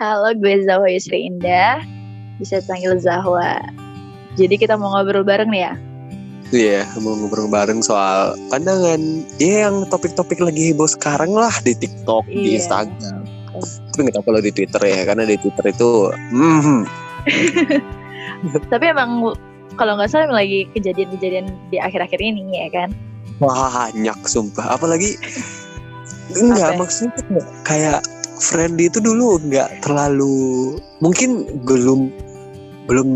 Halo, gue Zahwa Yusri Indah. Bisa panggil Zahwa. Jadi kita mau ngobrol bareng nih ya? Iya, mau ngobrol bareng soal pandangan. Ya yang topik-topik lagi heboh sekarang lah di TikTok, di Instagram. Tapi nggak tahu kalau di Twitter ya, karena di Twitter itu Tapi emang kalau nggak salah lagi kejadian-kejadian di akhir-akhir ini ya kan? banyak sumpah. Apalagi enggak maksudnya kayak Friendly itu dulu nggak terlalu, mungkin belum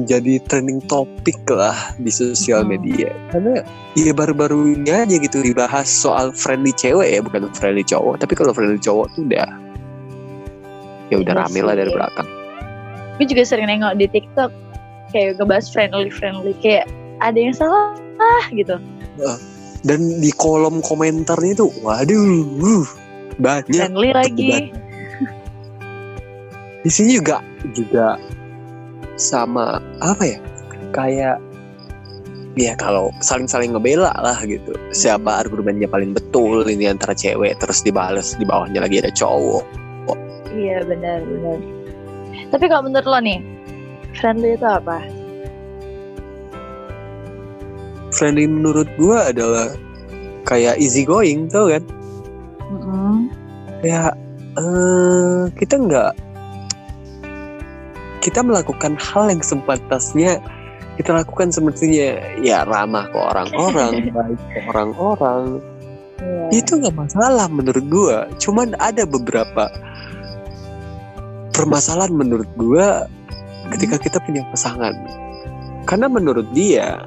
jadi trending topik lah di sosial media, karena ya baru-baru ini aja gitu dibahas soal friendly cewek ya, bukan friendly cowok. Tapi kalau friendly cowok tuh udah rame lah dari belakang. Gue juga sering nengok di TikTok kayak ngebahas friendly kayak ada yang salah gitu. Dan di kolom komentarnya tuh waduh banyak friendly lagi. Di sini juga sama apa ya, kayak ya kalau saling ngebela lah gitu, siapa argumennya paling betul ini antara cewek, terus dibales di bawahnya lagi ada cowok. Iya benar. Tapi kalau menurut lo nih, friendly itu apa? Friendly menurut gua adalah kayak easy going, tau kan? Kayak kita melakukan hal yang sepantasnya kita lakukan, semestinya ya ramah ke orang-orang, baik ke orang-orang. Itu nggak masalah menurut gua. Cuman ada beberapa permasalahan menurut gua ketika kita punya pasangan. Karena menurut dia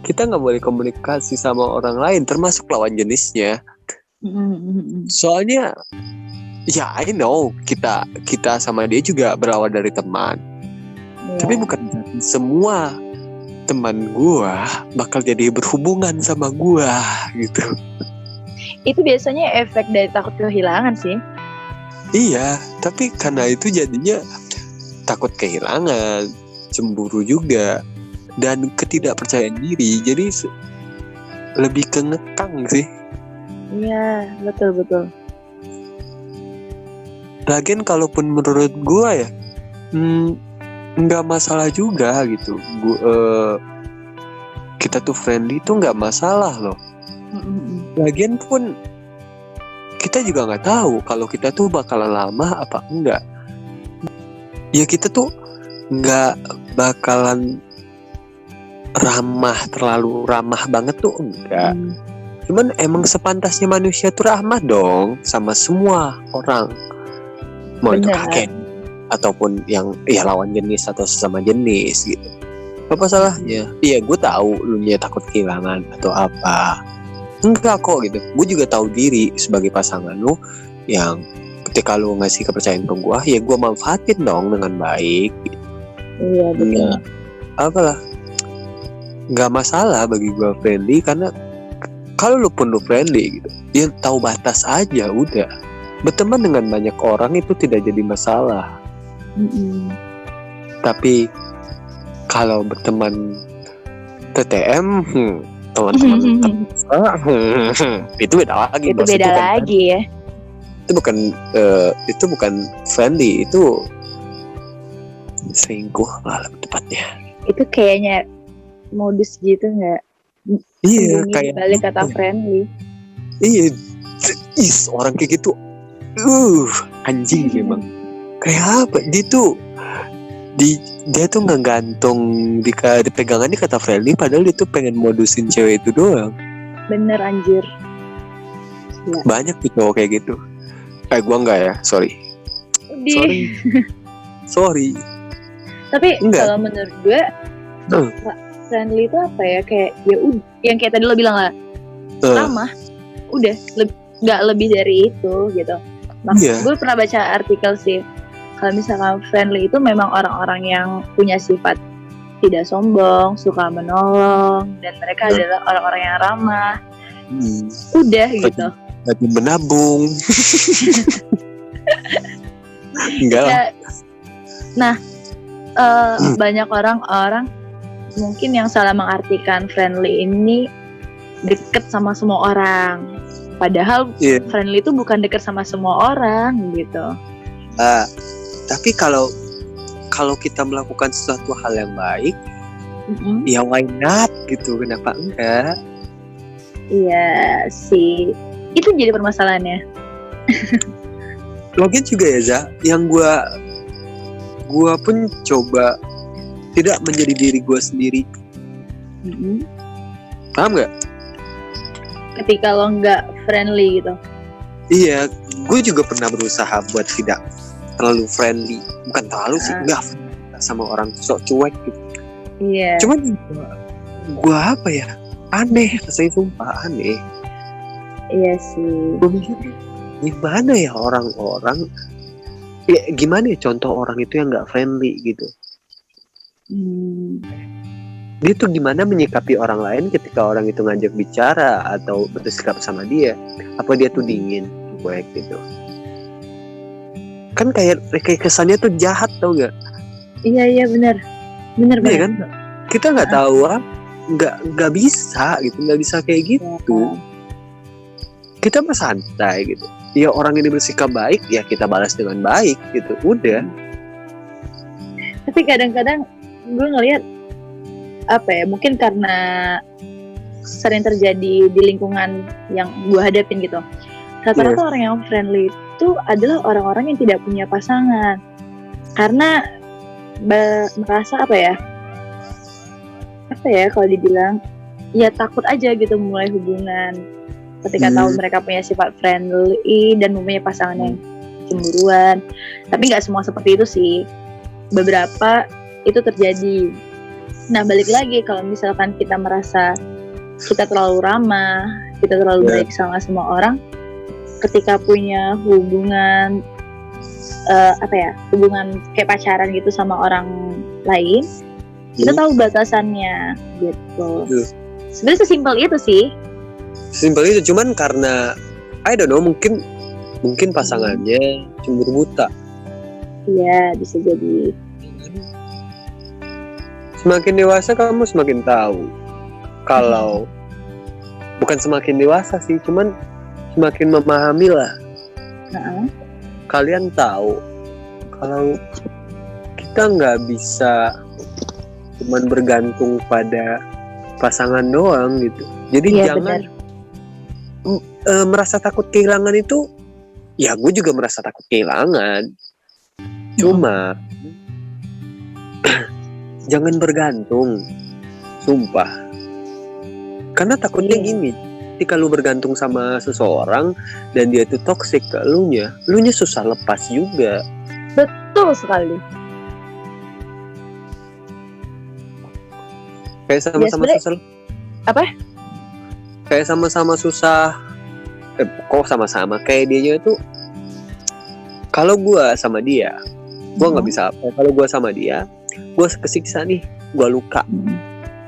kita nggak boleh komunikasi sama orang lain, termasuk lawan jenisnya. Soalnya ya I know kita sama dia juga berawal dari teman. Tapi bukan semua teman gua bakal jadi berhubungan sama gua gitu. Itu biasanya efek dari takut kehilangan sih. Iya, tapi karena itu jadinya takut kehilangan, cemburu juga, dan ketidakpercayaan diri. Jadi lebih ke ngekang sih. Iya, betul. Lagian kalaupun menurut gue ya nggak masalah juga gitu. Kita tuh friendly tuh nggak masalah loh. Lagian pun kita juga nggak tahu kalau kita tuh bakalan lama apa enggak. Ya kita tuh nggak bakalan terlalu ramah banget tuh enggak. Cuman emang sepantasnya manusia tuh ramah dong sama semua orang. Mau itu kakek ataupun yang lawan jenis atau sesama jenis gitu. Apa salahnya? Iya, gue tahu lu nya takut kehilangan atau apa. Enggak kok gitu. Gue juga tahu diri sebagai pasangan lu, yang ketika lu ngasih kepercayaan ke gue, ya gue manfaatin dong dengan baik. Iya betul. Apalah, nggak masalah bagi gue friendly, karena kalau lu pun lu friendly gitu, ya tahu batas aja udah. Berteman dengan banyak orang itu tidak jadi masalah. Tapi kalau berteman TTM, teman-teman itu beda lagi. Itu beda lagi ya. Itu bukan friendly, itu selingkuh lah lebih tepatnya. Itu kayaknya modus gitu nggak? Iya, kayak balik kata friendly. Iya, orang kayak gitu. Anjing memang. Kayak apa? Dia tuh ngegantung di pegangannya kata friendly, padahal dia tuh pengen modusin cewek itu doang. Bener anjir. Ya. Banyak tuh cowok kayak gitu. Gua enggak ya, sorry. Sorry. Tapi kalau menurut gue friendly itu apa ya, kayak ya udah, yang kayak tadi lo bilang lah, ramah. Udah, nggak lebih dari itu gitu. Gue pernah baca artikel sih, kalau misalkan friendly itu memang orang-orang yang punya sifat tidak sombong, suka menolong, dan mereka adalah orang-orang yang ramah. Udah gitu. Lagi menabung. Enggak lah. Nah, banyak orang-orang mungkin yang salah mengartikan friendly ini deket sama semua orang. Padahal friendly itu bukan deket sama semua orang gitu. Tapi kalau kita melakukan sesuatu hal yang baik, ya why not gitu, kenapa enggak? Iya sih, itu jadi permasalahannya. Login juga ya Za, yang gua pun coba tidak menjadi diri gua sendiri. Paham nggak? Ketika lo nggak friendly gitu. Iya, gue juga pernah berusaha buat tidak terlalu friendly, bukan terlalu sih, enggak sama orang sok cuek gitu. Iya. Cuman gue apa ya, aneh, rasanya sumpah aneh. Iya sih. Gue mikir gimana ya orang-orang, ya gimana ya contoh orang itu yang nggak friendly gitu. Dia tuh gimana menyikapi orang lain ketika orang itu ngajak bicara atau bersikap sama dia? Apa dia tuh dingin, cuek gitu? Kan kayak kesannya tuh jahat, tau gak? Iya benar. Iya kan? Kita nggak tahu, nggak bisa gitu, nggak bisa kayak gitu. Kita mah santai gitu. Ya orang ini bersikap baik, ya kita balas dengan baik gitu. Udah. Tapi kadang-kadang gue ngelihat apa ya, mungkin karena sering terjadi di lingkungan yang gue hadapin gitu. Rata-rata orang yang friendly itu adalah orang-orang yang tidak punya pasangan, karena merasa apa ya kalau dibilang ya takut aja gitu mulai hubungan ketika tahu mereka punya sifat friendly dan mempunyai pasangan yang cemburuan. Tapi nggak semua seperti itu sih, beberapa itu terjadi. Nah balik lagi, kalau misalkan kita merasa kita terlalu ramah, kita terlalu baik sama semua orang, ketika punya hubungan hubungan kayak pacaran gitu sama orang lain, kita tahu batasannya gitu. Sebenarnya sesimpel itu sih. Sesimpel itu, cuman karena I don't know, mungkin pasangannya cemburu buta. Iya, bisa jadi. Semakin dewasa kamu semakin tahu. Kalau bukan semakin dewasa sih, cuman semakin memahami lah. Kalian tahu kalau kita nggak bisa cuman bergantung pada pasangan doang gitu. Jadi jangan merasa takut kehilangan itu. Ya gue juga merasa takut kehilangan. Cuma jangan bergantung, sumpah. Karena takutnya gini, ketika lu bergantung sama seseorang dan dia itu toksik ke elunya susah lepas juga. Betul sekali. Kayak sama-sama susah. Apa? Kayak sama-sama susah. Kok sama-sama? Kayak dia itu, kalau gua sama dia, gua nggak bisa apa. Kalau gua sama dia, gue kesiksa nih, gue luka.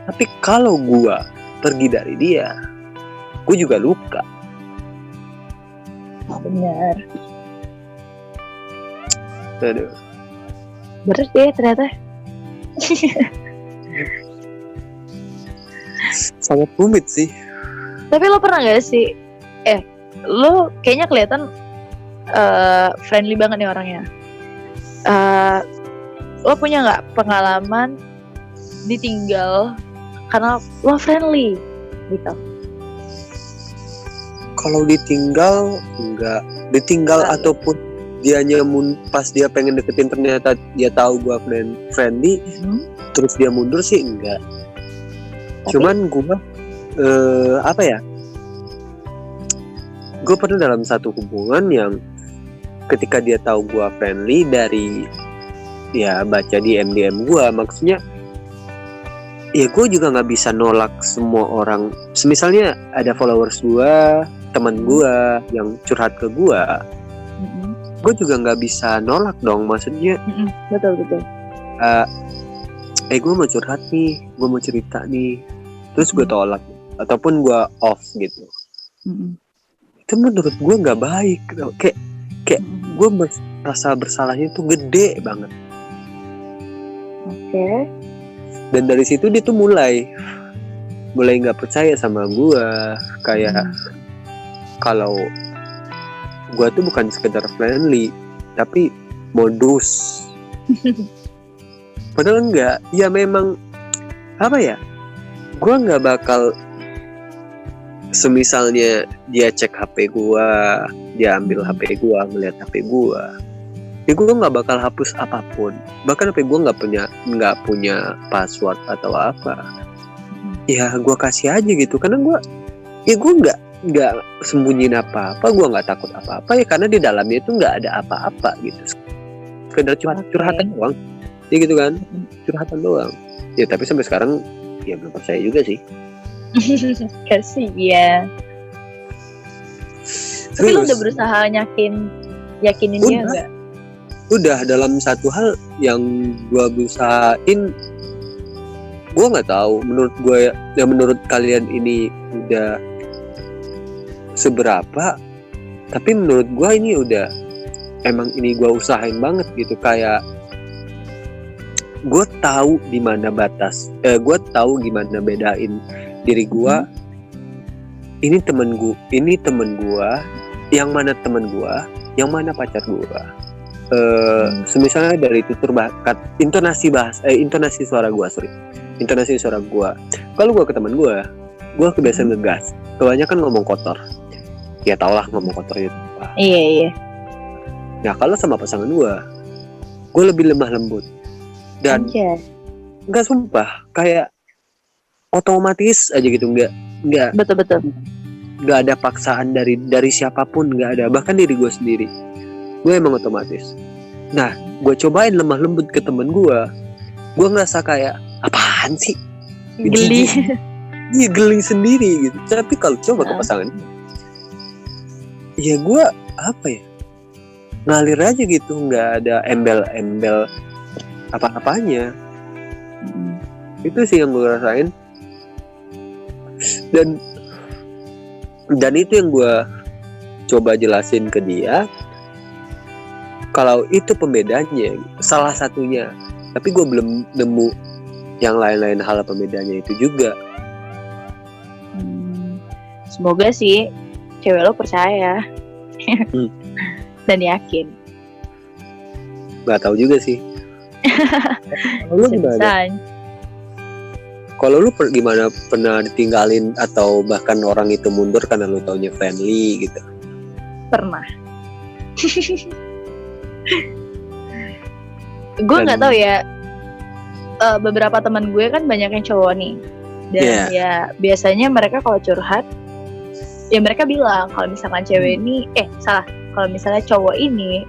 Tapi kalau gue pergi dari dia, gue juga luka. Benar. Aduh. Bener deh ternyata. Sangat rumit sih. Tapi lo pernah gak sih? Lo kayaknya kelihatan friendly banget nih orangnya. Lo punya nggak pengalaman ditinggal karena lo friendly gitu? Kalau ditinggal enggak, ataupun dia nyamun pas dia pengen deketin ternyata dia tahu gue friendly, terus dia mundur sih enggak. Cuman gue gue pernah dalam satu hubungan yang ketika dia tahu gue friendly dari ya baca di MDM gue, maksudnya ya gue juga nggak bisa nolak semua orang. Misalnya ada followers gue, teman gue yang curhat ke gue, gue juga nggak bisa nolak dong, maksudnya. Betul. Gue mau curhat nih, gue mau cerita nih, terus gue tolak ataupun gue off gitu. Itu menurut gue nggak baik, kayak gue merasa bersalahnya tuh gede banget. Dan dari situ dia tuh mulai nggak percaya sama gue, kayak kalau gue tuh bukan sekedar friendly, tapi modus. Padahal enggak. Ya memang apa ya? Gua nggak bakal, semisalnya dia cek HP gua, dia ambil HP gua, ngeliat HP gua, ya gua nggak bakal hapus apapun. Bahkan HP gua nggak punya password atau apa. Ya gua kasih aja gitu, karena gua nggak sembunyiin apa-apa, gue nggak takut apa-apa ya, karena di dalamnya itu nggak ada apa-apa gitu, sekedar curhatan doang, ya gitu kan, curhatan doang. Ya tapi sampai sekarang ya belum percaya juga sih. Kasih ya. Tapi lu udah berusaha yakinin dia nggak? Udah, dalam satu hal yang gue berusahain, gue nggak tahu menurut gue ya, menurut kalian ini udah seberapa, tapi menurut gue ini udah, emang ini gue usahain banget gitu. Kayak gue tahu di mana batas, gue tahu gimana bedain diri gue, ini temen gue, yang mana temen gue, yang mana pacar gue. Semisalnya dari tutur intonasi suara gue. Kalau gue ke temen gue kebiasaan ngegas, kebanyakan ngomong kotor. Ya tau lah ngomong kotor itu apa. Iya. Nah kalau sama pasangan gue lebih lemah lembut dan nggak, sumpah, kayak otomatis aja gitu, nggak betul nggak ada paksaan dari siapapun, nggak ada, bahkan diri gue sendiri, gue emang otomatis. Nah gue cobain lemah lembut ke temen gue ngerasa kayak apaan sih, geli. Iya, geli sendiri gitu. Tapi kalau coba ke pasangan, ya gue apa ya, ngalir aja gitu, nggak ada embel-embel apa-apanya. Itu sih yang gue rasain, dan itu yang gue coba jelasin ke dia, kalau itu pembedanya, salah satunya. Tapi gue belum nemu yang lain-lain hal pembedanya itu juga. Semoga sih cewek lo percaya dan yakin. Gak tahu juga sih. Kalau lu gimana? Kalau lu gimana, pernah ditinggalin atau bahkan orang itu mundur karena lu taunya friendly gitu? Pernah. Gue nggak tahu ya. Beberapa teman gue kan banyak yang cowok nih, dan ya biasanya mereka kalau curhat, ya mereka bilang kalau misalkan cewek ini, kalau misalnya cowok ini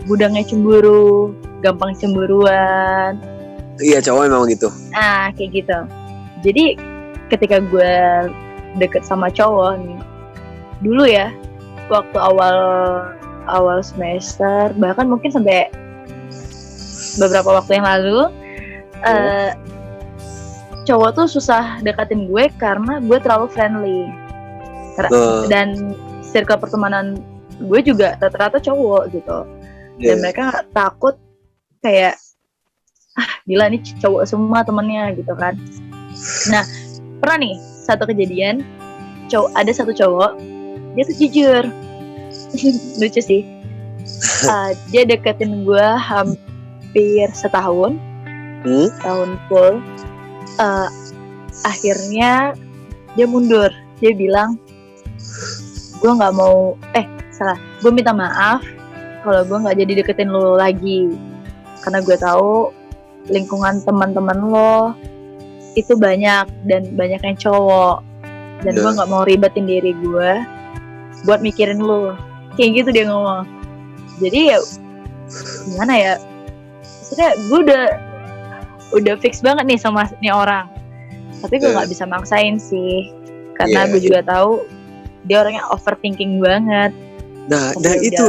gudangnya cemburu, gampang cemburuan. Iya, cowok memang gitu. Nah, kayak gitu. Jadi ketika gue deket sama cowok nih, dulu ya, waktu awal semester, bahkan mungkin sampai beberapa waktu yang lalu, cowok tuh susah deketin gue karena gue terlalu friendly. Dan circle pertemanan gue juga rata-rata cowok gitu. Dan mereka takut kayak, gila nih cowok semua temennya gitu kan. Nah, pernah nih satu kejadian, ada satu cowok, dia tuh jujur. Lucu sih. Dia deketin gue hampir setahun, tahun full. Akhirnya dia mundur. Dia bilang, gue minta maaf kalau gue nggak jadi deketin lo lagi, karena gue tahu lingkungan teman-teman lo itu banyak dan banyak yang cowok, dan gue nggak mau ribetin diri gue buat mikirin lo. Kayak gitu dia ngomong. Jadi ya gimana ya, maksudnya gue udah fix banget nih sama nih orang, tapi gue nggak bisa maksain sih, karena gue juga tahu dia orangnya overthinking banget. Nah itu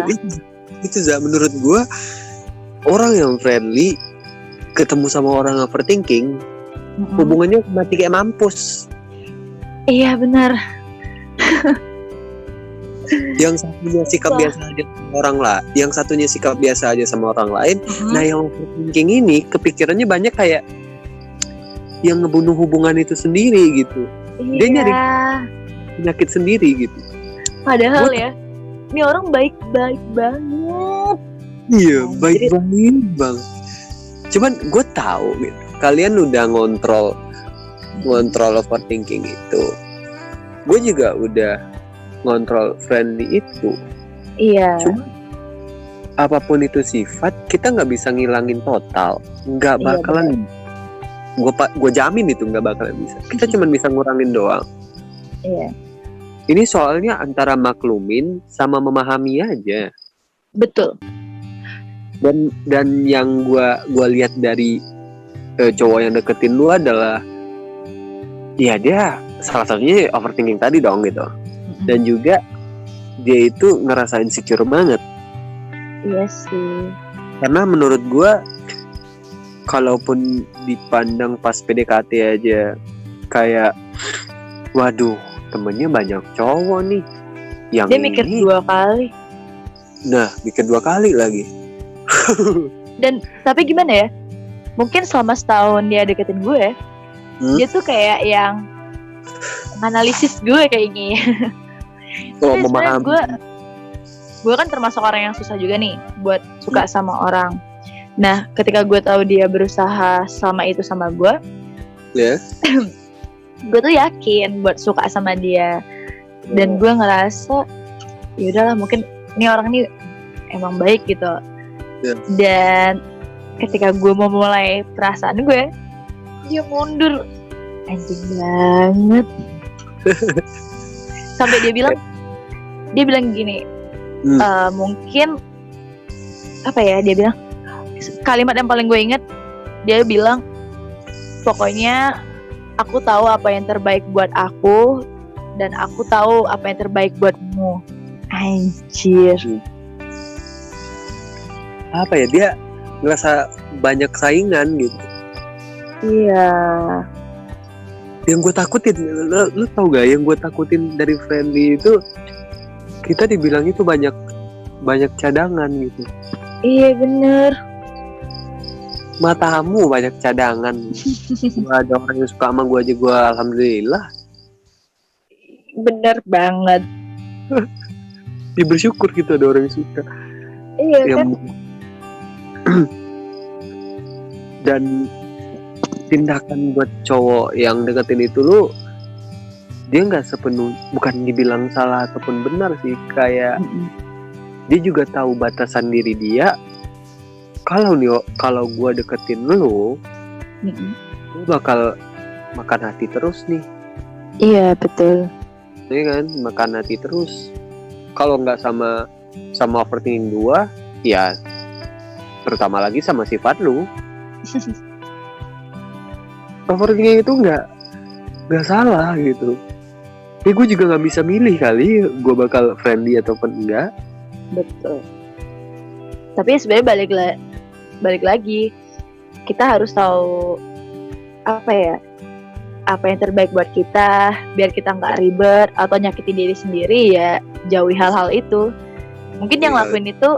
Za, menurut gue orang yang friendly ketemu sama orang overthinking, hubungannya mati kayak mampus. Iya benar. Yang satunya sikap biasa aja sama orang lah, yang satunya sikap biasa aja sama orang lain. Nah yang overthinking ini kepikirannya banyak, kayak yang ngebunuh hubungan itu sendiri gitu. Dia nyari penyakit sendiri gitu. Padahal ya, ini orang baik-baik banget. Iya, baik-baik bang. Cuman gue tahu gitu, kalian udah ngontrol overthinking itu. Gue juga udah ngontrol friendly itu. Iya. Cuma apapun itu sifat, kita nggak bisa ngilangin total, nggak bakalan. Gue jamin itu nggak bakalan bisa. Kita cuma bisa ngurangin doang. Iya. Ini soalnya antara maklumin sama memahami aja. Betul. Dan yang gue lihat dari cowok yang deketin lu adalah, ya dia salah satunya overthinking tadi dong gitu. Dan juga dia itu ngerasa insecure banget. Iya sih. Karena menurut gue, kalaupun dipandang pas PDKT aja kayak, waduh temennya banyak cowok nih, yang dia mikir 2 kali. Nah, mikir 2 kali lagi. Dan tapi gimana ya? Mungkin selama setahun dia deketin gue, dia tuh kayak yang analisis gue kayaknya. Memahami. Gue kan termasuk orang yang susah juga nih buat suka sama orang. Nah, ketika gue tahu dia berusaha selama itu sama gue, gue tuh yakin buat suka sama dia. Dan gue ngerasa, yaudahlah mungkin ini orang ini emang baik gitu. Dan ketika gue mau mulai perasaan gue, dia mundur. Anjing banget. Sampai dia bilang gini, mungkin apa ya, dia bilang kalimat yang paling gue inget, dia bilang pokoknya aku tahu apa yang terbaik buat aku dan aku tahu apa yang terbaik buatmu. Anjir. Apa ya, dia ngerasa banyak saingan gitu. Iya. Yang gue takutin, lo tau gak yang gue takutin dari friendly itu, kita dibilang itu banyak cadangan gitu. Iya bener. Matamu banyak cadangan. Gak ada orang yang suka sama gue aja, gue alhamdulillah. Bener banget. Ya bersyukur gitu ada orang yang suka. Iya kan. Dan tindakan buat cowok yang deketin itu, lu dia nggak sepenuh, bukan dibilang salah ataupun benar sih, kayak dia juga tahu batasan diri dia. Kalau gue deketin lu bakal makan hati terus nih. Iya betul. Iya kan, makan hati terus. Kalau nggak sama overthinking gue, ya terutama lagi sama sifat lu. Overthinking itu nggak salah gitu. Ya gue juga nggak bisa milih kali gue bakal friendly ataupun enggak. Betul. Tapi sebenarnya balik lagi, kita harus tahu apa yang terbaik buat kita, biar kita nggak ribet atau nyakitin diri sendiri. Ya jauhi hal-hal itu. Mungkin yang lakuin itu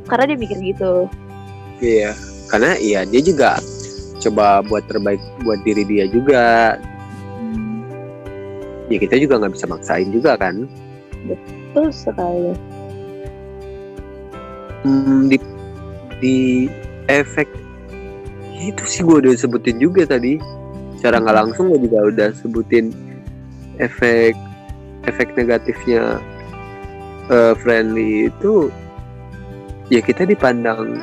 karena dia mikir gitu. Iya, karena dia juga coba buat terbaik buat diri dia juga. Ya kita juga nggak bisa maksain juga kan. Betul sekali. Di efek itu sih gue udah sebutin juga tadi. Secara nggak langsung gue juga udah sebutin efek negatifnya friendly itu. Ya kita dipandang,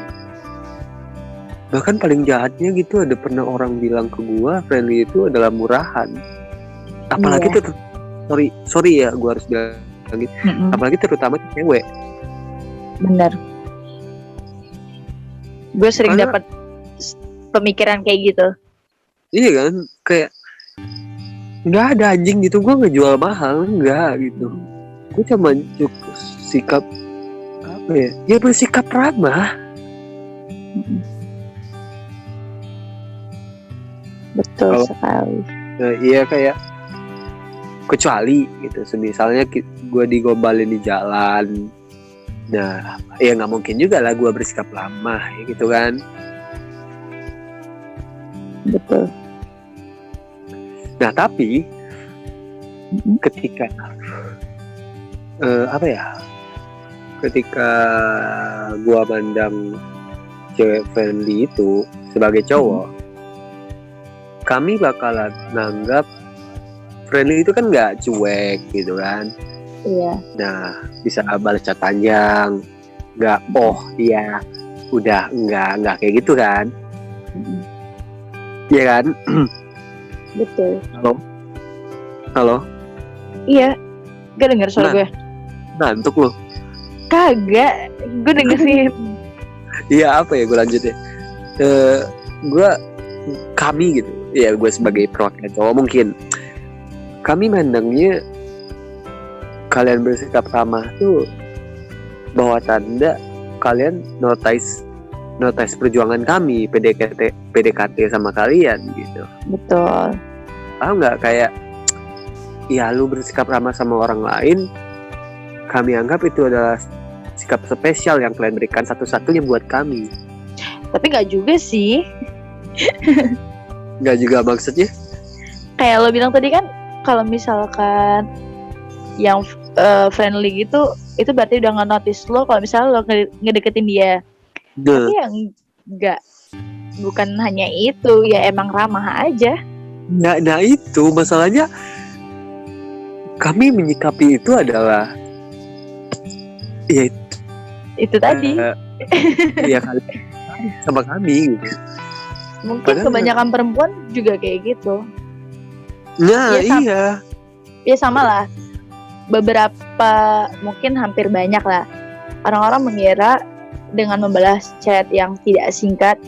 bahkan paling jahatnya gitu, ada pernah orang bilang ke gue friendly itu adalah murahan. Apalagi sorry ya gue harus bilang gitu. Apalagi terutama cewek. Benar. Gue sering dapat pemikiran kayak gitu. Iya kan, kayak nggak ada anjing gitu, gue ngejual mahal nggak gitu. Gue cuma sikap apa ya? Ya bersikap ramah. Betul sekali. Nah, iya kayak kecuali gitu, misalnya gue digombalin di jalan, nah ya nggak mungkin juga lah gue bersikap ramah ya gitu kan. Betul. Nah tapi ketika ketika gua mandang cewek friendly itu sebagai cowok, kami bakalan nanggap friendly itu kan nggak cuek gitu kan. Iya. Nah, bisa balas chat panjang, nggak iya udah nggak kayak gitu kan. Iya kan? Betul. Halo. Iya. Gak denger suara gue. Ngantuk lu? Kagak, gue dengerin. Iya, apa ya, gue lanjut ya. Kami gitu. Ya, gue sebagai perwakilan cowok mungkin. Kami mandangnya kalian bersikap ramah tuh bahwa tanda kalian notice perjuangan kami, PDKT sama kalian gitu. Betul. Paham nggak? Kayak ya lu bersikap ramah sama orang lain, kami anggap itu adalah sikap spesial yang kalian berikan satu-satunya buat kami. Tapi nggak juga sih. Nggak juga maksudnya? Kayak lo bilang tadi kan, kalau misalkan yang friendly gitu, itu berarti udah nge-notice lo kalau misalnya lo ngedeketin dia. Tapi yang nggak, bukan hanya itu, ya emang ramah aja. Nah itu masalahnya. Kami menyikapi itu adalah ya itu tadi. Ya kali sama kami gitu. Mungkin padahal kebanyakan perempuan juga kayak gitu. Nah ya, ya sama lah. Beberapa, mungkin hampir banyak lah, orang-orang mengira dengan membalas chat yang tidak singkat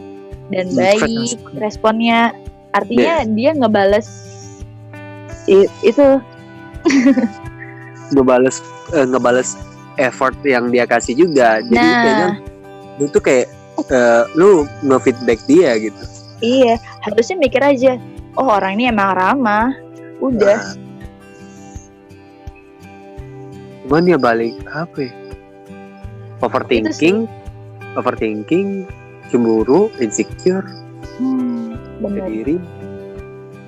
dan baik responnya, artinya dia ngebales itu ngebales effort yang dia kasih juga. Jadi kayaknya lu tuh kayak lu nge-feedback dia gitu. Iya, harusnya mikir aja, oh orang ini emang ramah, udah. Cuman ya balik apa ya? Overthinking, cemburu, insecure, bener. Diri.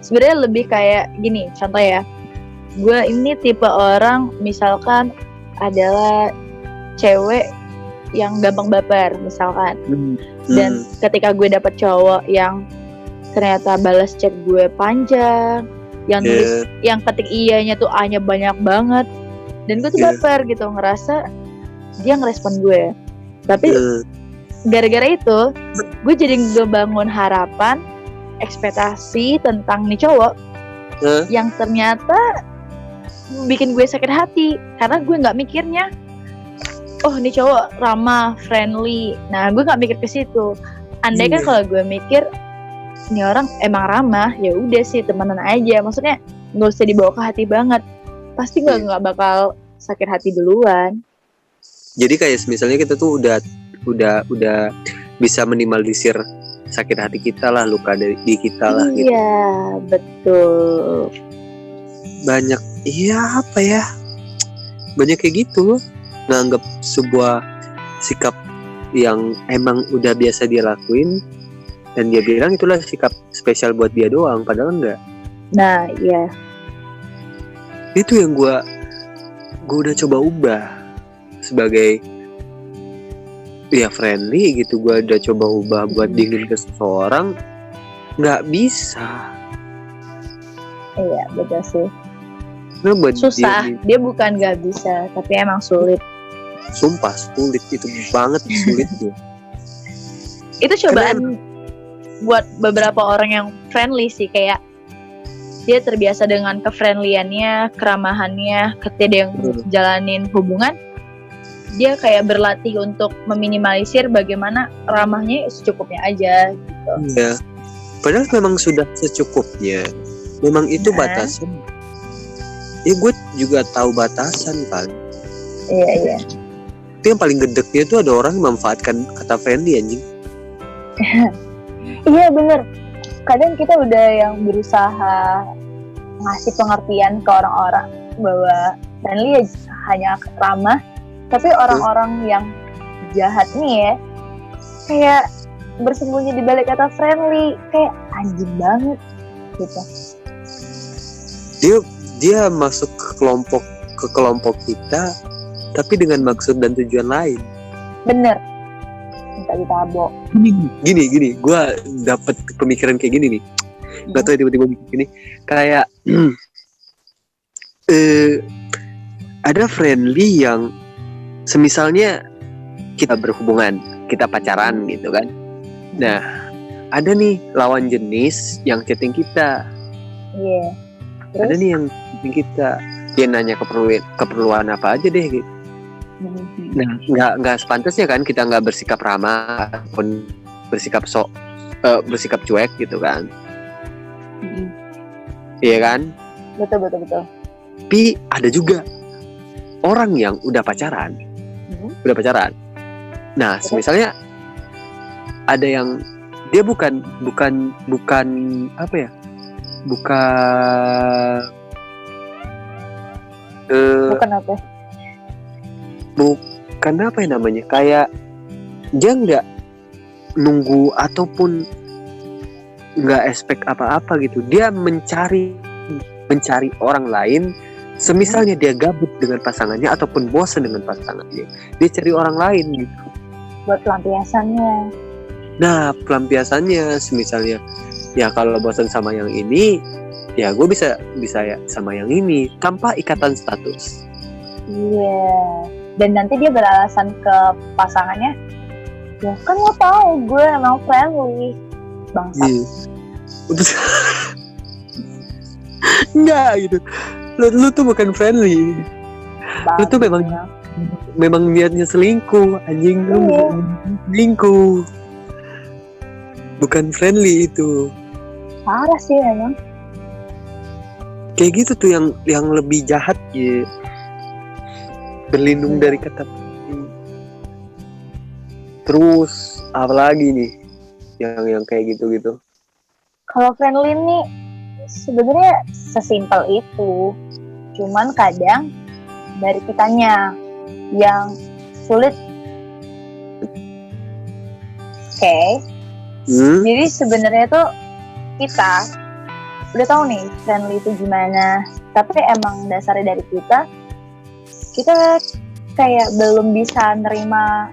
Sebenarnya lebih kayak gini, contoh ya. Gue ini tipe orang, misalkan adalah cewek yang gampang baper misalkan, dan ketika gue dapet cowok yang ternyata balas chat gue panjang, yang nulis, yang ketik iyanya tuh A-nya banyak banget, dan gue tuh baper gitu, ngerasa dia ngerespon gue. Tapi gara-gara itu gue jadi ngebangun harapan, ekspektasi tentang nih cowok yang ternyata bikin gue sakit hati, karena gue nggak mikirnya, oh ini cowok ramah, friendly. Nah gue nggak mikir ke situ. Andai kan kalau gue mikir ini orang emang ramah, ya udah sih temenan aja. Maksudnya nggak usah dibawa ke hati banget. Pasti gue nggak bakal sakit hati duluan. Jadi kayak misalnya kita tuh udah bisa minimalisir sakit hati kita lah, luka di kita lah gitu. Iya, betul. Banyak, iya apa ya? Banyak kayak gitu, nganggap sebuah sikap yang emang udah biasa dia lakuin, dan dia bilang itulah sikap spesial buat dia doang, padahal enggak. Nah, iya. Itu yang gue udah coba ubah sebagai ya friendly gitu. Gue udah coba ubah buat dingin ke seseorang, nggak bisa. Iya, betul sih. Nah, buat susah, dia bukan nggak bisa, tapi emang sulit. Sumpah sulit, itu banget sulit tuh. Itu cobaan buat beberapa orang yang friendly sih, kayak dia terbiasa dengan kefriendliannya, keramahannya, ketika dia jalanin hubungan, dia kayak berlatih untuk meminimalisir bagaimana ramahnya secukupnya aja gitu. Iya. Padahal memang sudah secukupnya. Memang itu batasan. Ya gue juga tahu batasan kan. Iya. Itu yang paling gedeknya itu ada orang yang memanfaatkan kata friendly anjing. Iya bener. Kadang kita udah yang berusaha ngasih pengertian ke orang-orang bahwa friendly hanya ramah, tapi orang-orang yang jahat nih ya, kayak bersembunyi di balik kata friendly, kayak anjing banget gitu. Dia masuk ke kelompok kita tapi dengan maksud dan tujuan lain. Bener. Minta ditabok. Gini, gue dapet pemikiran kayak gini nih. Gak tau tiba-tiba mikir gini, kayak ada friendly yang semisalnya kita berhubungan, kita pacaran gitu kan. Nah, ada nih lawan jenis yang chatting kita. Iya. Ada nih yang chatting kita, dia nanya keperluan apa aja deh gitu. Nah, nggak sepantasnya kan kita nggak bersikap ramah ataupun bersikap bersikap cuek gitu kan. Iya kan? Betul. Tapi ada juga orang yang udah pacaran. Nah, misalnya ada yang dia bukan apa ya? Bukan apa ya namanya? Kayak dia nggak nunggu ataupun nggak expect apa-apa gitu. Dia mencari orang lain. Semisalnya dia gabut dengan pasangannya ataupun bosan dengan pasangannya, dia cari orang lain gitu. Buat pelampiasannya. Nah, pelampiasannya semisalnya ya kalau bosan sama yang ini, ya gue bisa ya sama yang ini tanpa ikatan status. Iya. Dan nanti dia beralasan ke pasangannya, ya kan lo tahu gue emang friendly. Bangsat. Enggak gitu. Lu tuh bukan friendly. Lu tuh memang niatnya selingkuh, anjing. Lu selingkuh. Bukan friendly itu. Parah sih emang. Kayak gitu tuh yang lebih jahat ya. Berlindung dari kata. Terus apalagi nih yang kayak gitu-gitu. Kalau friendly nih sebenarnya sesimpel itu. Cuman kadang dari kitanya yang sulit. Oke. Jadi sebenarnya tuh kita udah tahu nih friendly itu gimana. Tapi emang dasarnya dari kita kayak belum bisa nerima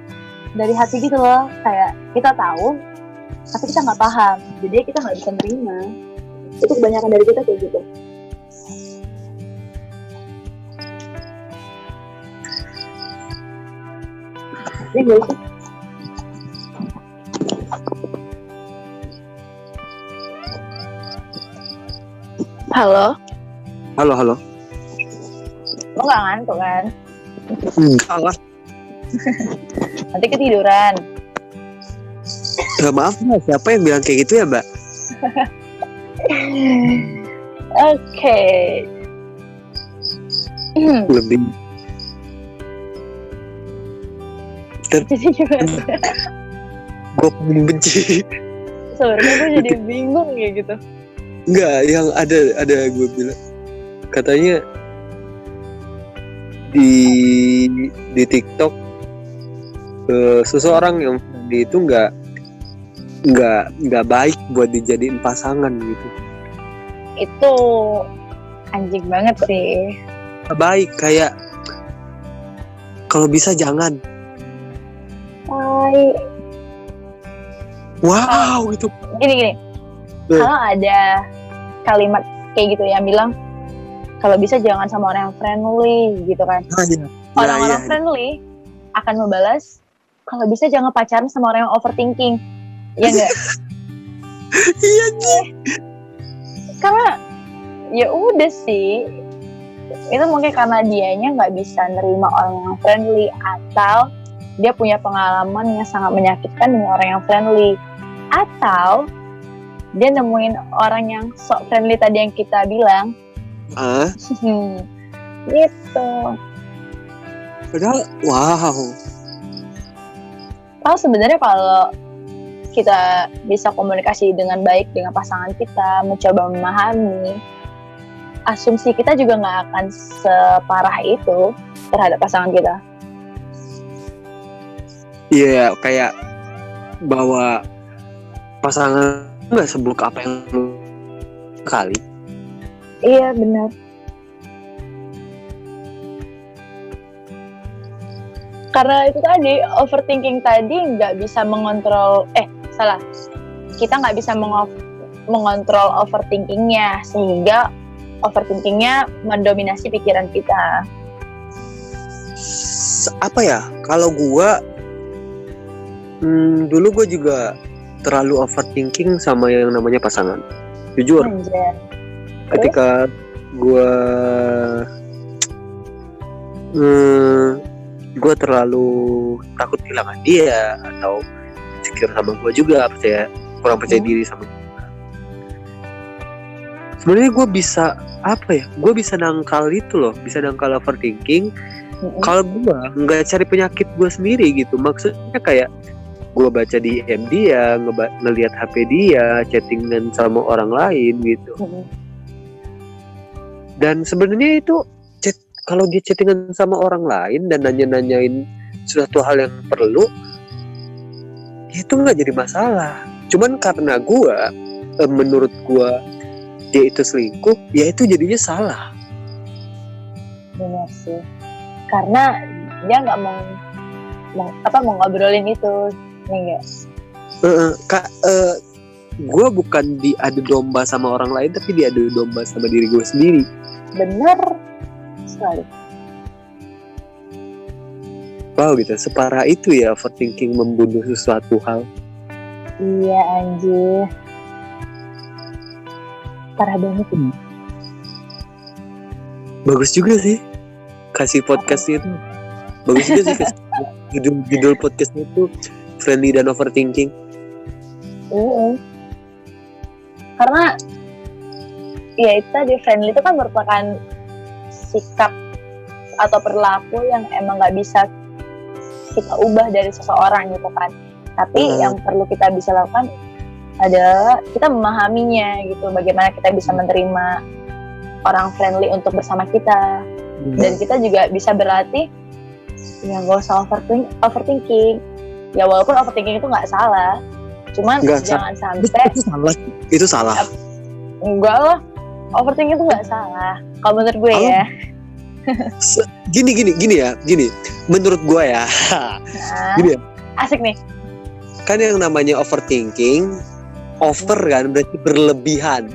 dari hati gitu loh. Kayak kita tahu, tapi kita nggak paham. Jadi kita nggak bisa nerima. Itu kebanyakan dari kita kayak gitu. Iya gak sih? Halo? Halo. Lo gak ngantuk kan? Enggak lah. Nanti ketiduran. Maaf mbak, siapa yang bilang kayak gitu ya mbak? Oke. Lebih Jadi gimana? gue paling benci. Sebenarnya gue jadi bingung kayak gitu. Enggak, yang ada gue bilang katanya di TikTok seseorang yang itu nggak baik buat dijadiin pasangan gitu. Itu anjing banget sih. Nggak baik, kayak kalau bisa jangan. Wow gitu. Gini. Kalau ada kalimat kayak gitu yang bilang kalau bisa jangan sama orang yang friendly gitu kan. Orang-orang friendly akan membalas kalau bisa jangan pacaran sama orang yang overthinking. Iya enggak? Iya nih. Karena ya udah sih. Itu mungkin karena dianya nggak bisa nerima orang yang friendly atau dia punya pengalaman yang sangat menyakitkan dengan orang yang friendly, atau dia nemuin orang yang sok friendly tadi yang kita bilang. Gitu. Padahal wow. Sebenarnya kalau kita bisa komunikasi dengan baik dengan pasangan kita, mencoba memahami, asumsi kita juga nggak akan separah itu terhadap pasangan kita. Iya, kayak bahwa pasangan nggak seburuk apa yang lu kali. Iya benar. Karena itu tadi, overthinking tadi nggak bisa mengontrol, kita nggak bisa mengontrol overthinkingnya, sehingga overthinkingnya mendominasi pikiran kita. Apa ya, kalau gua dulu gua juga terlalu overthinking sama yang namanya pasangan, jujur. Anjir. Ketika gua terlalu takut kehilangan dia, atau insecure sama gue juga, kurang percaya diri sama gue. Sebenarnya gue bisa nangkal itu loh, bisa nangkal overthinking. Kalau gue nggak cari penyakit gue sendiri gitu, maksudnya kayak gue baca DM dia, ngelihat HP dia, chattingan sama orang lain gitu. Dan sebenarnya itu kalau dia chattingan sama orang lain dan nanyain suatu hal yang perlu, itu nggak jadi masalah. Cuman karena menurut gue dia itu selingkuh, ya itu jadinya salah. Benar sih, karena dia nggak mau ngobrolin itu, ya enggak? Gue bukan diadu domba sama orang lain, tapi diadu domba sama diri gue sendiri. Benar sekali. Wow gitu, separah itu ya overthinking membunuh sesuatu hal. Iya anjir, parah banget ini. Bagus juga sih kasih podcastnya itu. Bagus juga sih kasih judul podcastnya itu Friendly dan Overthinking. Karena ya itu tadi, friendly itu kan merupakan sikap atau perilaku yang emang nggak bisa kita ubah dari seseorang gitu kan. Tapi yang perlu kita bisa lakukan adalah kita memahaminya gitu, bagaimana kita bisa menerima orang friendly untuk bersama kita. Dan kita juga bisa berlatih ya nggak usah overthinking. Ya walaupun overthinking itu nggak salah, cuman jangan sampai itu salah. Enggak lah, overthinking itu nggak salah kalau menurut gue ya. Gini menurut gue ya. Gini ya, asik nih. Kan yang namanya overthinking, over kan berarti berlebihan.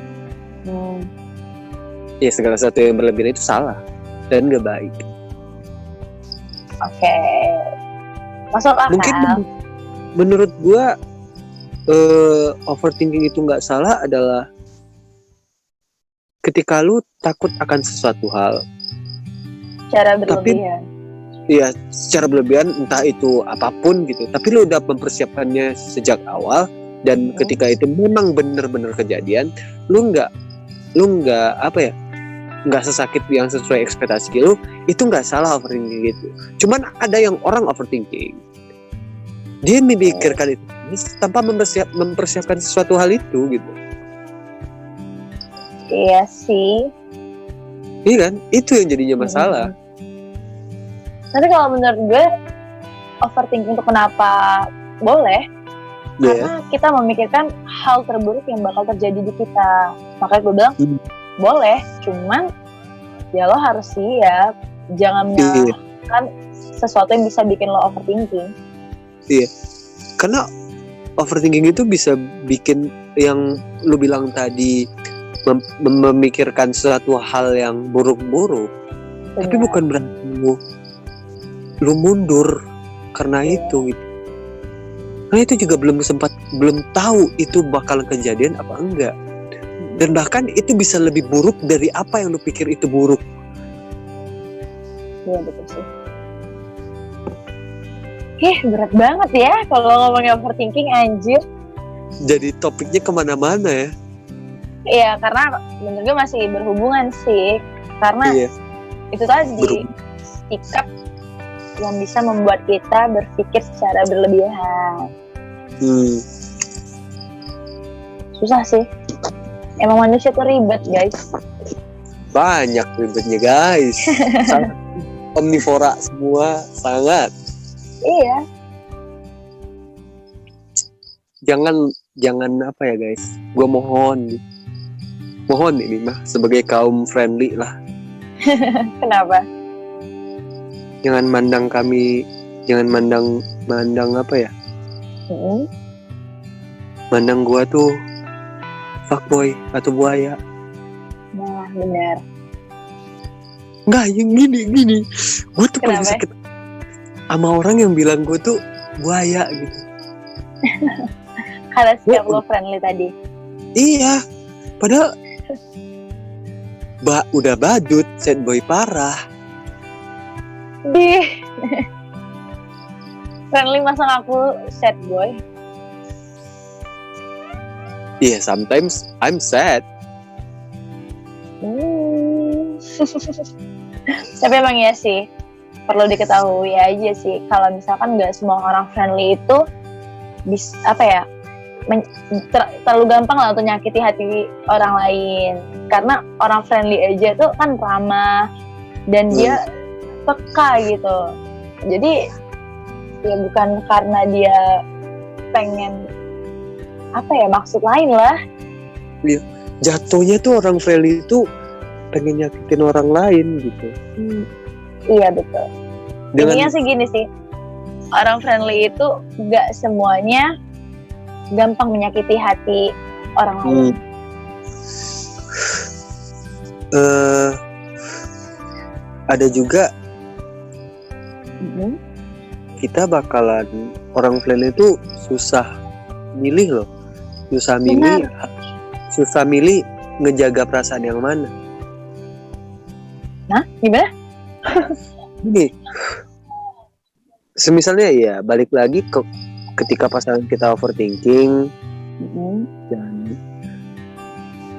Ya segala sesuatu yang berlebihan itu salah dan gak baik. Oke. Masuk akal. Mungkin menurut gue overthinking itu gak salah adalah ketika lu takut akan sesuatu hal secara berlebihan. Iya, secara berlebihan, entah itu apapun gitu. Tapi lu udah mempersiapkannya sejak awal, dan ketika itu memang benar-benar kejadian, lu nggak sesakit yang sesuai ekspektasi lu, itu nggak salah overthinking gitu. Cuman ada yang orang overthinking, dia memikirkan itu tanpa mempersiapkan sesuatu hal itu gitu. Iya sih. Iya kan, itu yang jadinya masalah. Tapi kalau menurut gue, overthinking itu kenapa boleh? Karena kita memikirkan hal terburuk yang bakal terjadi di kita. Makanya gue bilang, boleh, cuman ya lo harus siap. Jangan menyalahkan sesuatu yang bisa bikin lo overthinking. Iya, karena overthinking itu bisa bikin yang lo bilang tadi, memikirkan suatu hal yang buruk-buruk. Tapi bukan berarti lu mundur karena itu gitu. Karena itu juga belum tahu itu bakalan kejadian apa enggak. Dan bahkan itu bisa lebih buruk dari apa yang lu pikir itu buruk. Iya betul sih. Berat banget ya kalau ngomongin overthinking, anjir. Jadi topiknya kemana-mana ya. Iya, karena menurut gue masih berhubungan sih. Karena itu tadi sikap yang bisa membuat kita berpikir secara berlebihan. Susah sih. Emang manusia tuh ribet, guys. Banyak ribetnya, guys. Sangat omnivora semua, sangat. Iya. Jangan apa ya, guys. Gue mohon ini mah sebagai kaum friendly lah. Kenapa? Jangan mandang kami jangan mandang apa ya, mandang gua tuh fuckboy atau buaya. Nah, benar. Enggak, yang gini. Gue tuh paling sakit sama orang yang bilang gue tuh buaya gitu. Karena sikap lo friendly tadi. Iya, padahal udah badut, sad boy parah. Friendly masa ngaku sad boy? Iya, sometimes I'm sad. Tapi emang ya sih, perlu diketahui aja sih, kalau misalkan nggak semua orang friendly itu bisa terlalu gampang lah untuk nyakiti hati orang lain. Karena orang friendly aja tuh kan ramah dan dia peka gitu. Jadi ya bukan karena dia pengen maksud lain lah. Iya. Jatuhnya tuh orang friendly itu pengen nyakitin orang lain gitu. Iya betul. Intinya sih gini sih, orang friendly itu gak semuanya gampang menyakiti hati orang lain. Ada juga kita bakalan orang friendly itu susah milih loh, susah milih ngejaga perasaan yang mana. Nah, gimana? Gini, semisalnya ya balik lagi ke ketika pasangan kita overthinking, dan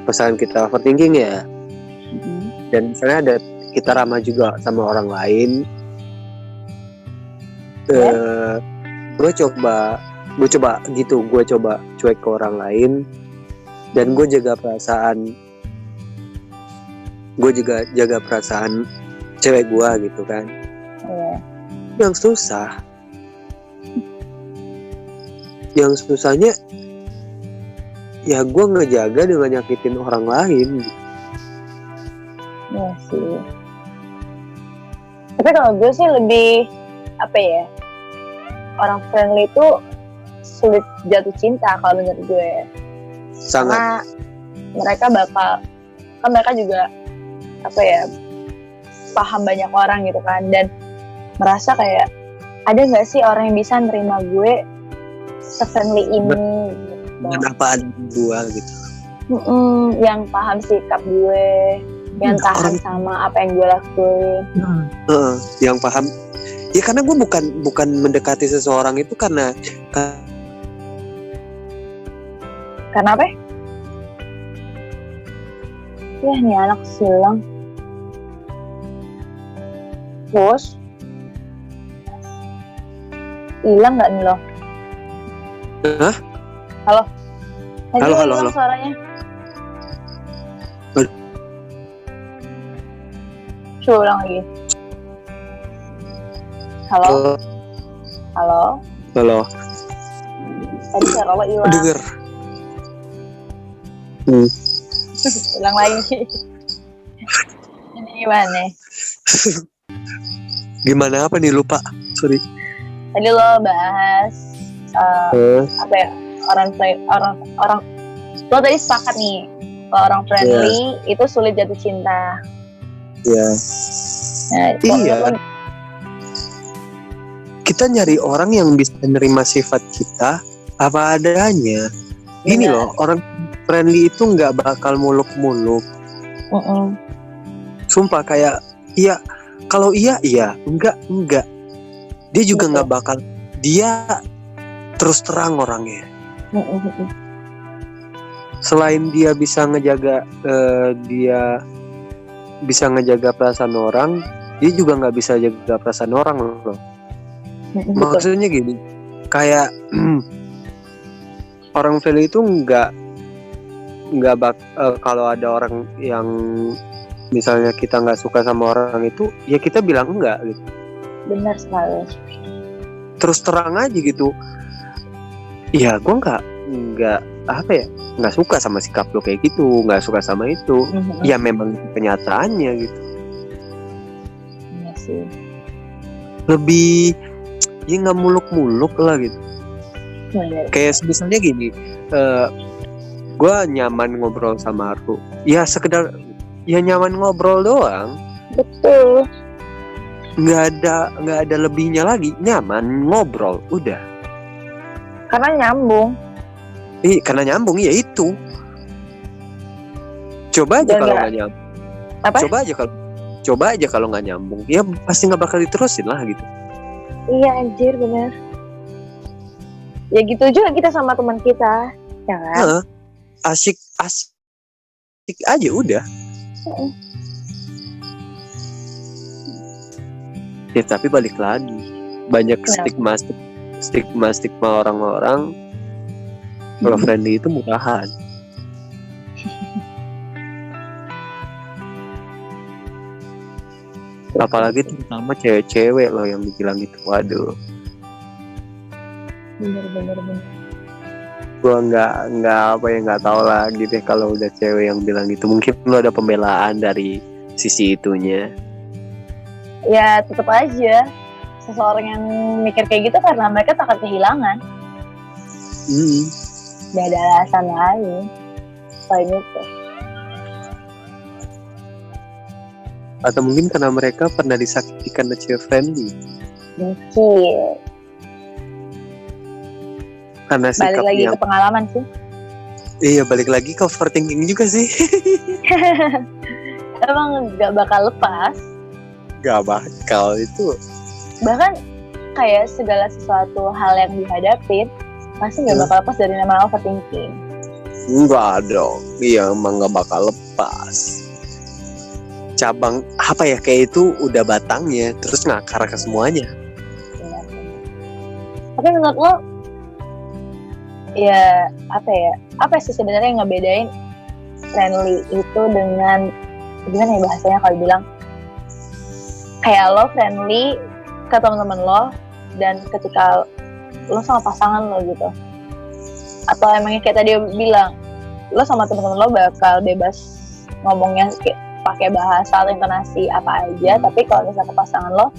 pasangan kita overthinking ya, dan misalnya ada kita ramah juga sama orang lain, gue coba cuek ke orang lain, dan gue jaga perasaan cewek gue gitu kan. Yang susahnya ya gue ngejaga dengan nyakitin orang lain gitu. Iya sih. Tapi kalau gue sih lebih orang friendly itu sulit jatuh cinta kalau menurut gue. Sangat. Karena mereka juga paham banyak orang gitu kan, dan merasa kayak ada nggak sih orang yang bisa nerima gue se-friendly ini dengan apa ada gue gitu. Yang paham sikap gue, yang tahan sama apa yang gue lakuin. Yang paham ya, karena gue bukan mendekati seseorang itu karena apa? Ya nih anak silang. Bos, hilang nggak nih lo? Hah? Halo. Halo. Suaranya. Coba ulang lagi. Halo. Tadi suara lo hilang. Dengar. Ulang lagi. Ini gimana? Gimana apa nih, lupa, sorry. Tadi lo bahas orang lo tadi sepakat nih kalau orang friendly itu sulit jatuh cinta. Iya. Kita nyari orang yang bisa menerima sifat kita apa adanya. Gini loh, orang friendly itu nggak bakal muluk-muluk. Sumpah kayak iya. Kalau iya, enggak. Dia juga nggak bakal, dia terus terang orangnya. Selain dia bisa ngejaga perasaan orang, dia juga nggak bisa jaga perasaan orang loh. Maksudnya gini, kayak orang friendly itu nggak kalau ada orang yang misalnya kita nggak suka sama orang itu, ya kita bilang enggak gitu. Benar sekali. Terus terang aja gitu. Ya gue nggak suka sama sikap lo kayak gitu, nggak suka sama itu. Ya memang kenyataannya gitu. Iya sih. Lebih ya nggak muluk-muluk lah gitu. Kayak misalnya gini, gue nyaman ngobrol sama Aru, ya sekedar ya nyaman ngobrol doang. Betul. Nggak ada lebihnya lagi, nyaman ngobrol udah. Karena nyambung. Karena nyambung ya itu. Coba aja kalau nggak nyambung. Apa? Coba aja kalau nggak nyambung, ya pasti nggak bakal diterusin lah gitu. Iya anjir, bener. Ya gitu juga kita sama teman kita, ya kan? Asik aja udah. Ya tapi balik lagi, banyak stigma orang-orang kalau friendly itu murahan. Apalagi terutama cewek-cewek loh yang dibilang itu. Waduh. Bener. Gua nggak tahu lagi deh kalau udah cewek yang bilang gitu. Mungkin lo ada pembelaan dari sisi itunya. Ya tetap aja seseorang yang mikir kayak gitu karena mereka takut kehilangan. Gak ada alasan lain selain itu. Atau mungkin karena mereka pernah disakiti karena cewek friendly. Mungkin. Karena sikapnya. Balik lagi ke pengalaman sih. Iya, balik lagi ke overthinking juga sih. Emang gak bakal lepas. Gak bakal itu. Bahkan kayak segala sesuatu hal yang dihadapin pasti gak bakal lepas dari nama overthinking. Enggak dong. Iya, emang gak bakal lepas. Cabang apa ya, kayak itu udah batangnya terus ngakar ke semuanya. Ya. Tapi menurut lo ya apa sih sebenarnya yang ngebedain friendly itu dengan gimana ya bahasanya kalau bilang kayak lo friendly ke teman-teman lo dan ketika lo sama pasangan lo gitu, atau emangnya kayak tadi bilang lo sama teman-teman lo bakal bebas ngomongnya pakai bahasa atau intonasi apa aja, tapi kalau misalnya ke pasangan lo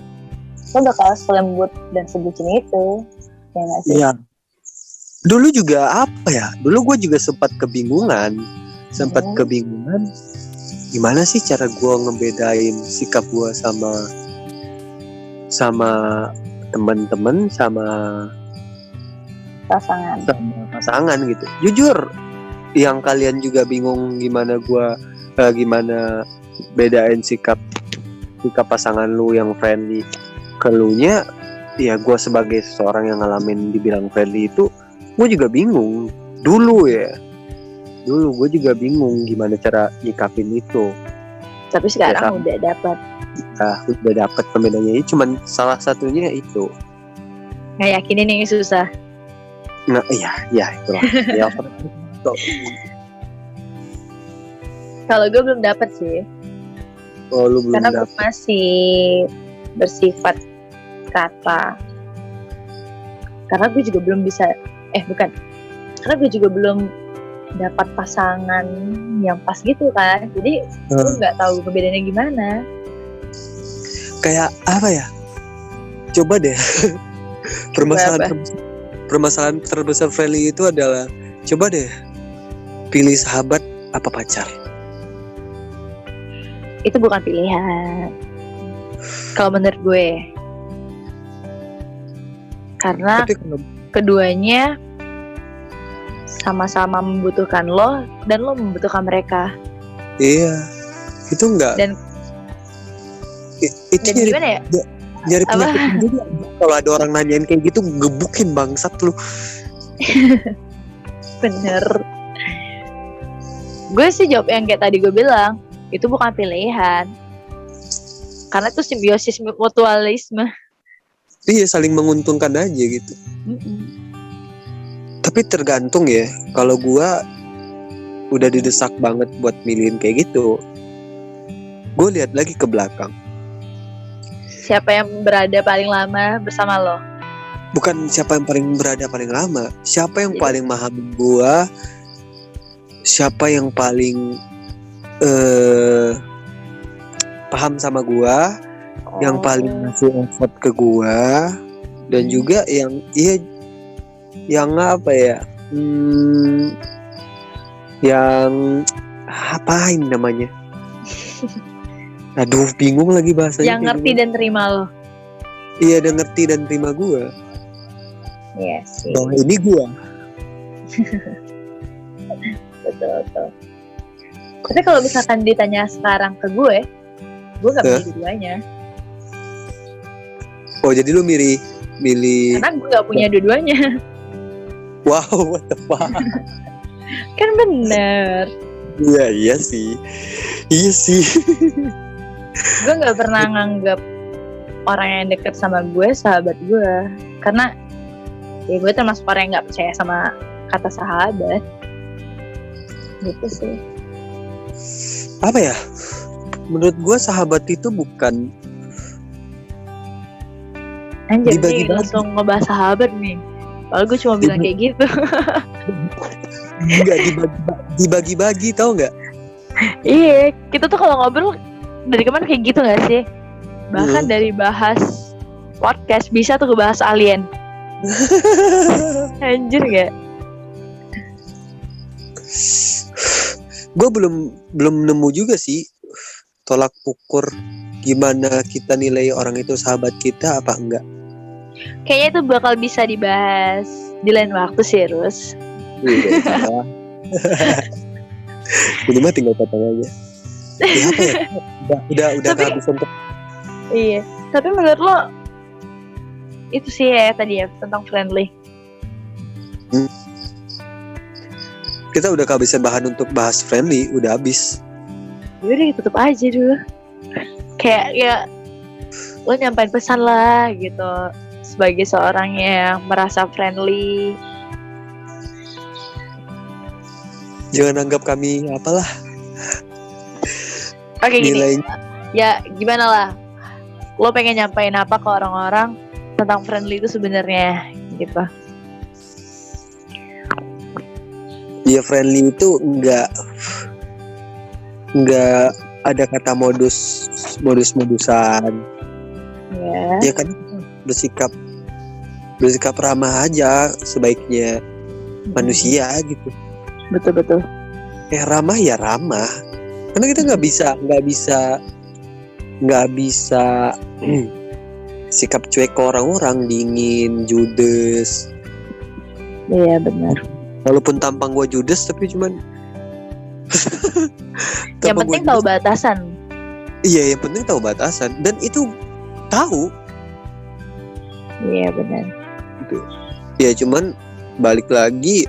bakal selembut dan sebutin itu, ya nggak sih? Iya. Dulu juga dulu gue juga sempat kebingungan gimana sih cara gue ngebedain sikap gue sama teman-teman sama pasangan gitu. Jujur, yang kalian juga bingung gimana bedain sikap pasangan lu yang friendly ke lunya, ya gue sebagai seseorang yang ngalamin dibilang friendly itu, gue juga bingung. Dulu gue juga bingung gimana cara nyikapin itu. Tapi sekarang udah dapat pembedanya. Cuman salah satunya itu. Nggak yakinin yang susah. Nah, iya itulah. Ya, kalau gue belum dapat sih. Oh, lu belum. Karena gue masih bersifat kata. Karena gue juga belum bisa. Karena gue juga belum dapat pasangan yang pas gitu kan. Jadi gue nggak tahu perbedaannya gimana. Kayak apa ya? Coba deh. Permasalahan terbesar friendly itu adalah, coba deh pilih sahabat apa pacar. Itu bukan pilihan kalau menurut gue, karena keduanya sama-sama membutuhkan lo dan lo membutuhkan mereka. Iya, itu enggak. Dan itu gimana ya? Nyari penyakit juga. Kalau ada orang nanyain kayak gitu, gebukin bangsat lu. Bener. Gue sih jawab yang kayak tadi gue bilang, itu bukan pilihan. Karena itu simbiosis mutualisme. Iya, saling menguntungkan aja gitu. Tapi tergantung ya. Kalau gue udah didesak banget buat milihin kayak gitu, gue lihat lagi ke belakang. Siapa yang berada paling lama bersama lo? Bukan siapa yang paling berada paling lama, siapa yang paling memahami gua, siapa yang paling paham sama gua, yang paling ngasih effort ke gua, Dan juga yang apa ya, yang apa ini namanya, aduh bingung lagi bahasanya. Yang ngerti dan terima lo. Iya, dan ngerti dan terima gue. Iya sih. Bahwa ini gue. Betul. Tapi kalau misalkan ditanya sekarang ke gue gak pilih dua-duanya. Oh, jadi lu milih karena gue gak punya dua-duanya. Wow, what the fuck. Kan bener. Iya sih. Gue gak pernah nganggap orang yang deket sama gue sahabat gue, karena ya gue termasuk orang yang gak percaya sama kata sahabat. Gitu sih. Apa ya, menurut gue sahabat itu bukan anjir nih langsung ngebahas sahabat nih. Kalau gue cuma bilang kayak gitu. Enggak dibagi-bagi, tau nggak? Iya, kita tuh kalau ngobrol dari kemarin kayak gitu nggak sih? Bahkan dari bahas podcast bisa tuh bahas alien. Anjir nggak? Gue belum nemu juga sih tolak ukur gimana kita nilai orang itu sahabat kita apa enggak. Kayaknya itu bakal bisa dibahas di lain waktu sih, Rus. Ini mah tinggal potong aja. Ya, apa ya? Udah kehabisan. Iya. Tapi menurut lo itu sih ya tadi ya tentang friendly. Kita udah kehabisan bahan untuk bahas friendly, udah habis. Yaudah tutup aja dulu. Kayak ya lo nyampein pesan lah gitu sebagai seorang yang merasa friendly. Jangan anggap kami apalah. Oke gini. Ya gimana lah. Lo pengen nyampein apa ke orang-orang tentang friendly itu sebenarnya gitu. Ya friendly itu enggak ada kata modus-modusan. Ya kan bersikap ramah aja sebaiknya manusia gitu. Betul. Ramah ya ramah. Karena kita nggak bisa sikap cuek ke orang-orang, dingin, judes. Iya benar. Walaupun tampang gue judes tapi cuman yang penting tahu batasan. Iya, yang penting tahu batasan dan itu tahu. Iya benar. Gitu. Ya cuman balik lagi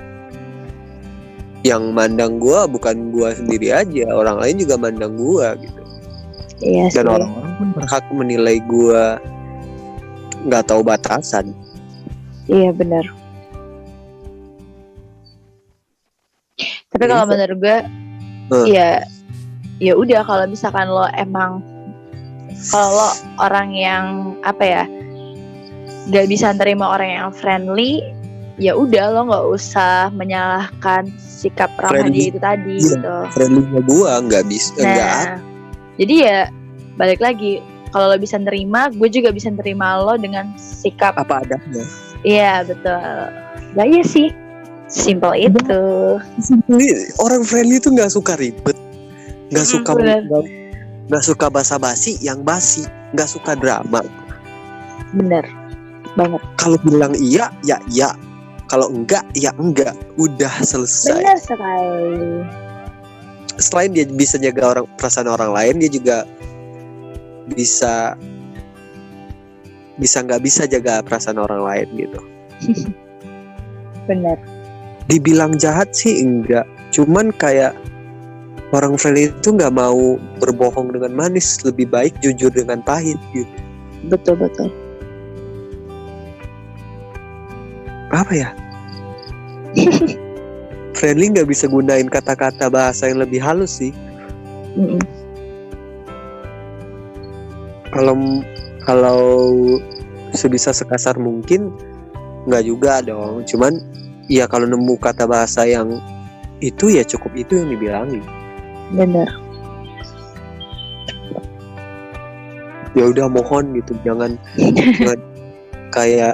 yang mandang gue bukan gue sendiri aja, orang lain juga mandang gue gitu. Iya sih. Dan orang-orang pun berhak menilai gue nggak tahu batasan. Iya benar. Tapi kalau menurut gue ya udah kalau misalkan lo emang kalau lo orang yang apa ya nggak bisa terima orang yang friendly, ya udah lo nggak usah menyalahkan sikap ramah dia itu tadi gitu. Friendly gue nggak bisa. Nah, jadi ya balik lagi kalau lo bisa nerima, gue juga bisa nerima lo dengan sikap apa adanya. Iya betul. Gak ya sih. Simple itu. Orang friendly itu nggak suka ribet, nggak suka basa-basi yang basi, nggak suka drama. Bener banget. Kalau bilang iya, ya iya. Kalau enggak, ya enggak. Udah selesai. Bener sekali. Selain dia bisa jaga perasaan orang lain, dia juga bisa nggak bisa jaga perasaan orang lain gitu. Bener. Dibilang jahat sih enggak, cuman kayak orang friendly itu nggak mau berbohong dengan manis, lebih baik jujur dengan pahit gitu. Betul. Apa ya? Friendly nggak bisa gunain kata-kata bahasa yang lebih halus sih. Kalau sebisa sekasar mungkin nggak juga dong, cuman ya kalau nemu kata bahasa yang itu ya cukup itu yang dibilangin. Bener. Ya udah mohon gitu, jangan kayak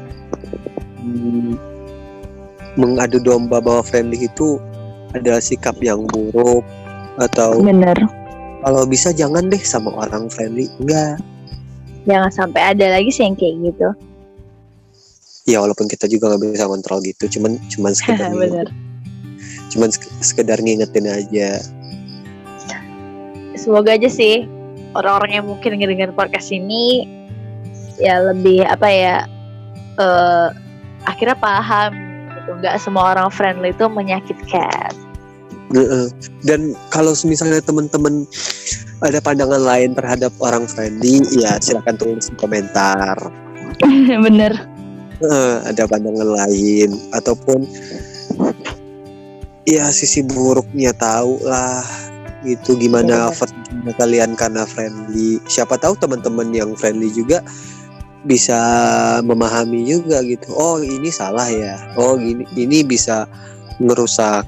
mengadu domba bahwa friendly itu adalah sikap yang buruk, atau bener, kalau bisa jangan deh sama orang friendly. Enggak. jangan sampai ada lagi sih yang kayak gitu. Ya walaupun kita juga nggak bisa kontrol gitu, cuman sekedar Bener. sekedar ngingetin aja. Semoga aja sih orang-orang yang mungkin ngedengar podcast ini ya lebih akhirnya paham gitu. Nggak semua orang friendly itu menyakitkan. Dan kalau misalnya teman-teman ada pandangan lain terhadap orang friendly, ya silakan tulis di komentar. Bener. Ada pandangan lain ataupun ya sisi buruknya, tahu lah itu gimana versi kalian karena friendly. Siapa tahu teman-teman yang friendly juga bisa memahami juga gitu. Oh ini salah ya. Oh ini bisa ngerusak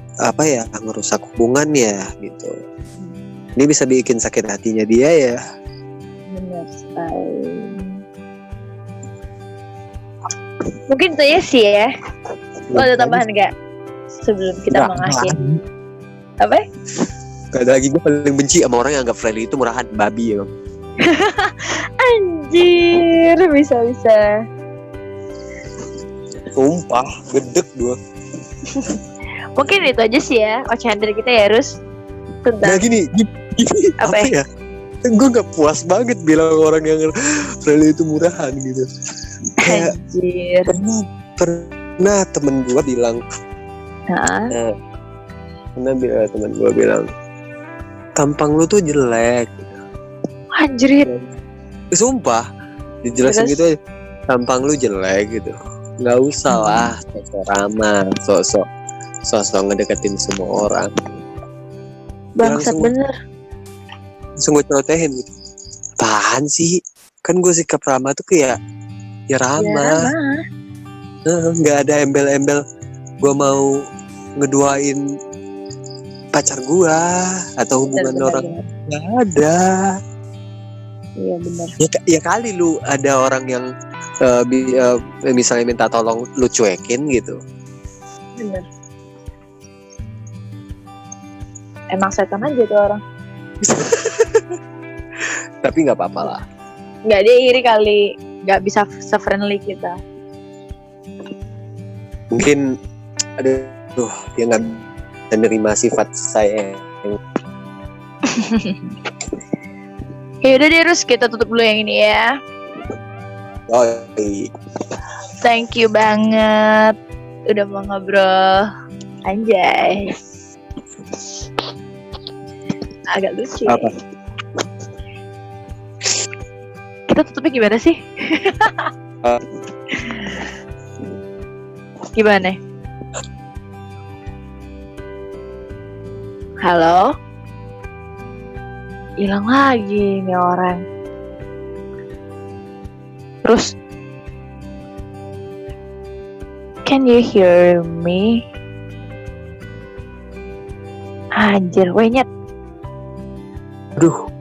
hubungan ya gitu. Ini bisa bikin sakit hatinya dia ya. Benar sekali. Mungkin itu ya sih ya. Lo ada tambahan nggak sebelum kita mengakhiri? Apa? Gak ada lagi. Gue paling benci sama orang yang anggap friendly itu murahan, babi ya. Anjir, bisa. Sumpah, gedek gue. Mungkin itu aja sih ya ocehan dari kita ya, Rus. Tentang Nah gini apa ya? Gue gak puas banget bilang orang yang friendly itu murahan gitu. Kayak anjir. Pernah temen gue bilang, temen gue bilang, tampang lu tuh jelek. Anjir. Sumpah, dijelasin gitu aja, tampang lu jelek gitu. Nggak usah lah, sosok ramah, sosok ngedeketin semua orang. Bangsat bener. Langsung gue celotehin gitu. Apaan sih? Kan gue sikap ramah tuh kayak ya ramah. Nggak ada embel-embel gue mau ngeduain pacar gue atau hubungan orang. Nggak ada. Iya benar. Ya kali lu ada orang yang misalnya minta tolong lu cuekin gitu. Bener. Emang setan aja tuh orang. Tapi nggak apa-apa lah. Nggak, dia iri kali, nggak bisa se-friendly kita. Mungkin dia nggak menerima sifat saya. Ya udah deh, Rus, kita tutup dulu yang ini ya. Thank you banget udah mau ngobrol. Anjay. Agak lucu. Apa? Kita tutupnya gimana sih? Gimana? Halo? Hilang lagi nih orang. Terus, can you hear me? Anjir, wenyet. Aduh,